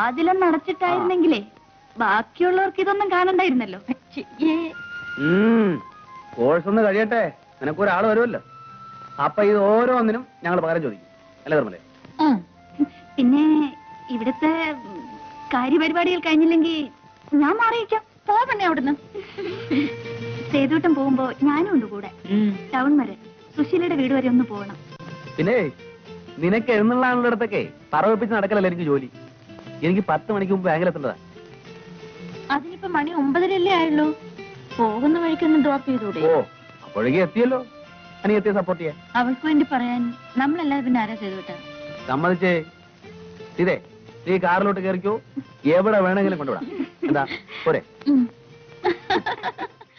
വാതിലൊന്നും അടച്ചിട്ടായിരുന്നെങ്കിലേ ബാക്കിയുള്ളവർക്ക് ഇതൊന്നും കാണണ്ടായിരുന്നല്ലോ. കോഴ്സ് ഒന്ന് കഴിയട്ടെ, നിനക്കൊരാൾ വരുമല്ലോ. അപ്പൊ ഇത് ഓരോന്നിനും ഞങ്ങൾ പകരം ചോദിക്കും അല്ലേ നിർമ്മലേ? പിന്നെ ഇവിടുത്തെ കാര്യപരിപാടികൾ കഴിഞ്ഞില്ലെങ്കിൽ ഞാൻ മാറിയിക്കാം. പോവണേ അവിടുന്ന്. സേതുവട്ടം പോകുമ്പോ ഞാനും ഉണ്ട് കൂടെ. ടൗൺ വരെ സുശീലയുടെ വീട് വരെ ഒന്ന് പോകണം. പിന്നെ നിനക്ക് എഴുന്നള്ളാനുള്ളിടത്തൊക്കെ പറവപ്പിച്ച് നടക്കലല്ല എനിക്ക് ജോലി. എനിക്ക് 10 മണിക്ക് മുമ്പ് ബാങ്കിലെത്തേണ്ടതാ. അതിനിപ്പോ മണി 9:30 ആയുള്ളൂ. പോകുന്ന വഴിക്കൊന്ന് ഡ്രോപ്പ് ചെയ്തൂടെ? ഓ, അപ്പോഴേക്കും എത്തിയല്ലോ. അനിയത്തിയെ സപ്പോർട്ട് ചെയ്യാൻ അവൾക്ക് വേണ്ടി പറയാൻ നമ്മളല്ലാതെ പിന്നെ ആരാ ചെയ്തുവിട്ടാ? സമ്മതിച്ചേ. ഇതേ നീ കാറിലോട്ട് കയറിക്കോ, എവിടെ വേണമെങ്കിലും കൊണ്ടുവിടാം. എന്താ പോരെ?